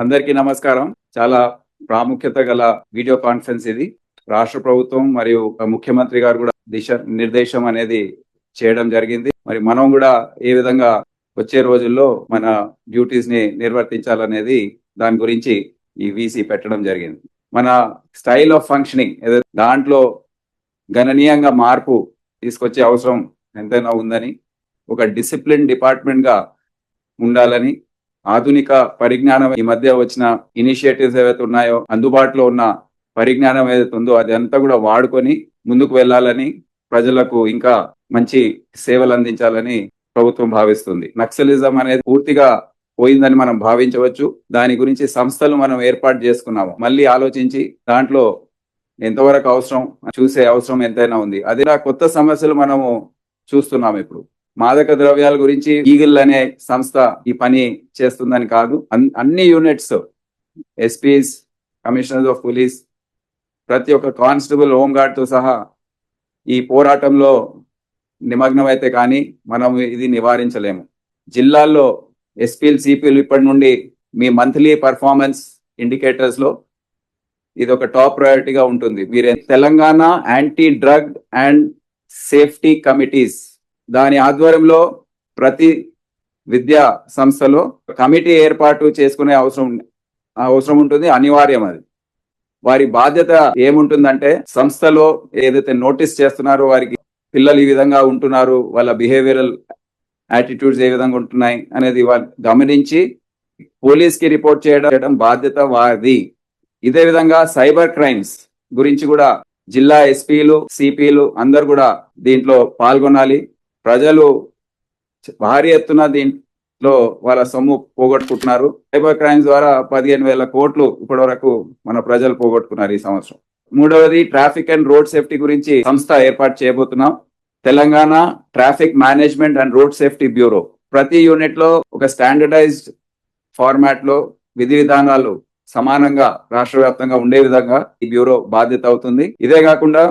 అందరికీ నమస్కారం. చాలా ప్రాముఖ్యత గల వీడియో కాన్ఫరెన్స్ ఇది. రాష్ట్ర ప్రభుత్వం మరియు ముఖ్యమంత్రి గారు కూడా నిర్దేశం అనేది చేయడం జరిగింది. మరి మనం కూడా ఏ విధంగా వచ్చే రోజుల్లో మన డ్యూటీస్ ని నిర్వర్తించాలనేది దాని గురించి ఈ వీసీ పెట్టడం జరిగింది. మన స్టైల్ ఆఫ్ ఫంక్షనింగ్ దాంట్లో గణనీయంగా మార్పు తీసుకొచ్చే అవసరం ఎంతైనా ఉందని, ఒక డిసిప్లిన్ డిపార్ట్మెంట్ గా ఉండాలని, ఆధునిక పరిజ్ఞానం ఈ మధ్య వచ్చిన ఇనిషియేటివ్స్ ఏవైతే ఉన్నాయో, అందుబాటులో ఉన్న పరిజ్ఞానం ఏదైతే ఉందో అదంతా కూడా వాడుకొని ముందుకు వెళ్ళాలని, ప్రజలకు ఇంకా మంచి సేవలు అందించాలని ప్రభుత్వం భావిస్తుంది. నక్సలిజం అనేది పూర్తిగా పోయిందని మనం భావించవచ్చు. దాని గురించి సంస్థలు మనం ఏర్పాటు చేసుకున్నాము. మళ్ళీ ఆలోచించి దాంట్లో ఎంతవరకు అవసరం చూసే అవసరం ఎంతైనా ఉంది. అదే కొత్త సమస్యలు మనము చూస్తున్నాం. ఇప్పుడు మాదక ద్రవ్యాల గురించి ఈగిల్ అనే సంస్థ ఈ పని చేస్తుందని కాదు, అన్ని units, SPs, commissioners of police, ప్రతి ఒక్క కానిస్టేబుల్, హోంగార్డ్ తో సహా ఈ పోరాటంలో నిమగ్నం అయితే కానీ మనం ఇది నివారించలేము. జిల్లాల్లో ఎస్పీలు, సిపిలు ఇప్పటి నుండి మీ మంత్లీ పర్ఫార్మెన్స్ ఇండికేటర్స్ లో ఇది ఒక టాప్ ప్రయారిటీగా ఉంటుంది. మీరు Telangana anti drug and safety committees, దాని ఆధ్వర్యంలో ప్రతి విద్యా సంస్థలో కమిటీ ఏర్పాటు చేసుకునే అవసరం ఉంటుంది, అనివార్యం. అది వారి బాధ్యత ఏముంటుందంటే, సంస్థలో ఏదైతే నోటీస్ చేస్తున్నారో వారికి పిల్లలు ఈ విధంగా ఉంటున్నారు, వాళ్ళ బిహేవియరల్ యాటిట్యూడ్స్ ఏ విధంగా ఉంటున్నాయి అనేది గమనించి పోలీస్ కి రిపోర్ట్ చేయడం బాధ్యత వారిది. ఇదే విధంగా సైబర్ క్రైమ్స్ గురించి కూడా జిల్లా ఎస్పీలు, సిపిలు అందరు కూడా దీంట్లో పాల్గొనాలి. ప్రజలు భారీ ఎత్తున దీంట్లో వాళ్ళ సొమ్ము పోగొట్టుకుంటున్నారు. సైబర్ క్రైమ్స్ ద్వారా 15,000 కోట్లు ఇప్పటి వరకు మన ప్రజలు పోగొట్టుకున్నారు ఈ సంవత్సరం. మూడవది, ట్రాఫిక్ అండ్ రోడ్ సేఫ్టీ గురించి సంస్థ ఏర్పాటు చేయబోతున్నాం. Telangana traffic management and road safety bureau. ప్రతి యూనిట్ లో ఒక స్టాండర్డైజ్డ్ ఫార్మాట్ లో విధి విధానాలు సమానంగా రాష్ట్ర వ్యాప్తంగా ఉండే విధంగా ఈ బ్యూరో బాధ్యత అవుతుంది. ఇదే కాకుండా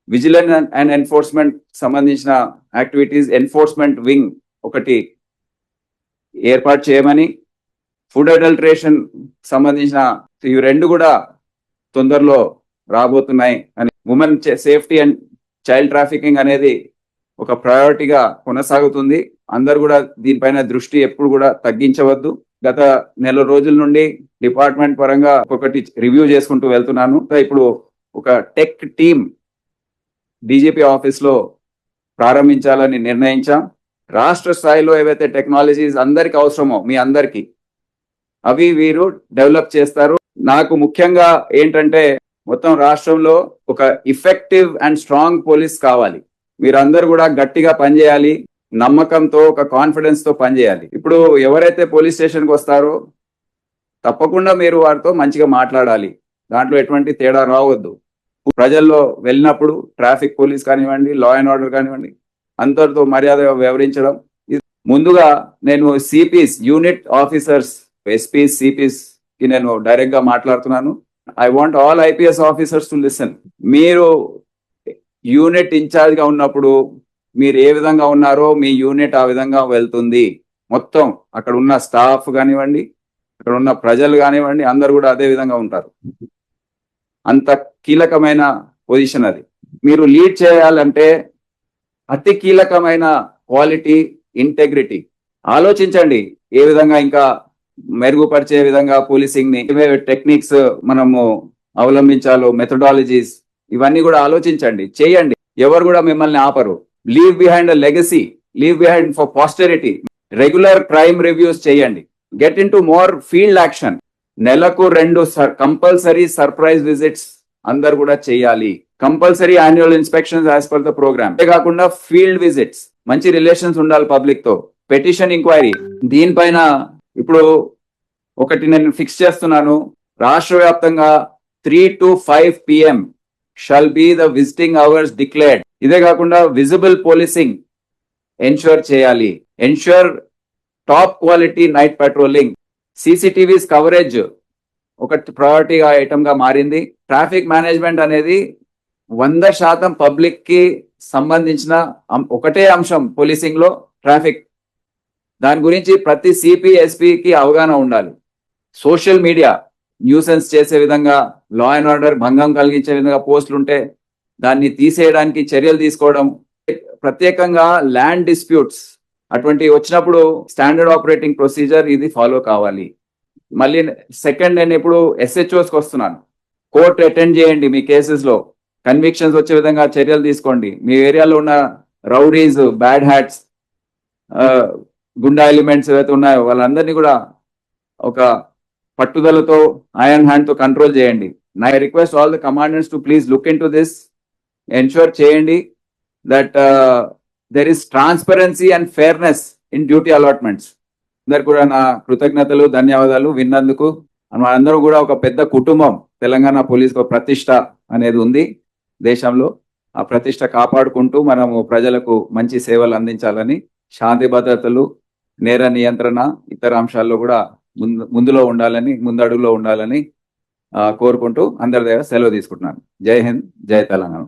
విజిలెన్స్ అండ్ ఎన్ఫోర్స్మెంట్ సంబంధించిన యాక్టివిటీస్ ఎన్ఫోర్స్మెంట్ వింగ్ ఒకటి ఏర్పాటు చేయమని, ఫుడ్ అడల్టరేషన్ సంబంధించిన ఈ రెండు కూడా తొందరలో రాబోతున్నాయి అని, women safety and child trafficking అనేది ఒక ప్రయారిటీగా కొనసాగుతుంది. అందరు కూడా దీనిపైన దృష్టి ఎప్పుడు కూడా తగ్గించవద్దు. గత నెల రోజుల నుండి డిపార్ట్మెంట్ పరంగా ఒకటి రివ్యూ చేసుకుంటూ వెళ్తున్నాను. ఇప్పుడు ఒక టెక్ టీమ్ డీజీపీ ఆఫీస్ లో ప్రారంభించాలని నిర్ణయించాం. రాష్ట్ర స్థాయిలో ఏవైతే టెక్నాలజీస్ అందరికి అవసరమో మీ అందరికి, అవి వీరు డెవలప్ చేస్తారు. నాకు ముఖ్యంగా ఏంటంటే, మొత్తం రాష్ట్రంలో ఒక ఇఫెక్టివ్ అండ్ స్ట్రాంగ్ పోలీస్ కావాలి. మీరందరూ కూడా గట్టిగా పనిచేయాలి, నమ్మకంతో, ఒక కాన్ఫిడెన్స్ తో పనిచేయాలి. ఇప్పుడు ఎవరైతే పోలీస్ స్టేషన్కి వస్తారో తప్పకుండా మీరు వారితో మంచిగా మాట్లాడాలి. దాంట్లో ఎటువంటి తేడా రావద్దు. ప్రజల్లో వెళ్ళినప్పుడు ట్రాఫిక్ పోలీస్ కానివ్వండి, లా అండ్ ఆర్డర్ కానివ్వండి, అందరితో మర్యాదగా వ్యవహరించడం. ముందుగా నేను CPs, unit officers, SPs, CPs కి నేను డైరెక్ట్ గా మాట్లాడుతున్నాను. I want all IPS officers to listen. మీరు యూనిట్ ఇన్ఛార్జ్ గా ఉన్నప్పుడు మీరు ఏ విధంగా ఉన్నారో మీ యూనిట్ ఆ విధంగా వెళ్తుంది. మొత్తం అక్కడ ఉన్న స్టాఫ్ కానివ్వండి, అక్కడ ఉన్న ప్రజలు కానివ్వండి, అందరు కూడా అదే విధంగా ఉంటారు. అంత కీలకమైన పొజిషన్ అది. మీరు లీడ్ చేయాలంటే అతి కీలకమైన క్వాలిటీ ఇంటెగ్రిటీ. ఆలోచించండి ఏ విధంగా ఇంకా మెరుగుపరిచే విధంగా పోలీసింగ్ ని, టెక్నిక్స్ మనము అవలంబించాలో, మెథడాలజీస్, ఇవన్నీ కూడా ఆలోచించండి, చేయండి. ఎవరు కూడా మిమ్మల్ని ఆపరు. Leave behind a legacy, leave behind for posterity. Regular crime reviews చేయండి. Get into more field action. నెలకు 2 కంపల్సరీ సర్ప్రైజ్ విజిట్స్ అందరు కూడా చేయాలి. Compulsory annual inspections as per the programme. అంతే కాకుండా ఫీల్డ్ విజిట్స్, మంచి రిలేషన్స్ ఉండాలి పబ్లిక్ తో. పెటిషన్ ఇంక్వైరీ, దీనిపైన ఇప్పుడు ఒకటి నేను ఫిక్స్ చేస్తున్నాను. రాష్ట్ర వ్యాప్తంగా 3 to 5 PM shall be the visiting hours declared. ఇదే కాకుండా విజిబుల్ పోలీసింగ్ ఎన్ష్యూర్ చేయాలి. Ensure top quality night patrolling. CCTVs coverage ఒక ప్రయారిటీగా ఐటమ్ గా మారింది. ట్రాఫిక్ మేనేజ్మెంట్ అనేది 100% పబ్లిక్ కి సంబంధించిన ఒకటే అంశం పోలీసింగ్ లో, ట్రాఫిక్. దాని గురించి ప్రతి సిపి, ఎస్పీకి అవగాహన ఉండాలి. సోషల్ మీడియా న్యూసెన్స్ చేసే విధంగా, లా అండ్ ఆర్డర్ భంగం కలిగించే విధంగా పోస్టులు ఉంటే దాన్ని తీసేయడానికి చర్యలు తీసుకోవడం, ప్రత్యేకంగా ల్యాండ్ డిస్ప్యూట్స్ అటువంటి వచ్చినప్పుడు స్టాండర్డ్ ఆపరేటింగ్ ప్రొసీజర్ ఇది ఫాలో కావాలి. మళ్ళీ సెకండ్, నేను ఇప్పుడు SHOస్కి వస్తున్నాను. కోర్టు అటెండ్ చేయండి, మీ కేసెస్ లో కన్విక్షన్స్ వచ్చే విధంగా చర్యలు తీసుకోండి. మీ ఏరియాలో ఉన్న rowdies, bad hats, goonda elements ఏవైతే ఉన్నాయో వాళ్ళందరినీ కూడా ఒక పట్టుదలతో, ఐరన్ హ్యాండ్ తో కంట్రోల్ చేయండి. I request all the commandants to please look into this, ensure చేయండి that there is transparency and fairness in duty allotments. అందరు కూడా నా కృతజ్ఞతలు, ధన్యవాదాలు విన్నందుకు. మనందరూ కూడా ఒక పెద్ద కుటుంబం. తెలంగాణ పోలీస్ ప్రతిష్ట అనేది ఉంది దేశంలో. ఆ ప్రతిష్ట కాపాడుకుంటూ మనము ప్రజలకు మంచి సేవలు అందించాలని, శాంతి భద్రతలు, నేర నియంత్రణ, ఇతర అంశాల్లో కూడా ముందులో ఉండాలని, ముందడుగులో ఉండాలని కోరుకుంటూ అందరి దగ్గర సెలవు తీసుకుంటున్నాను. జై హింద్, జై తెలంగాణ.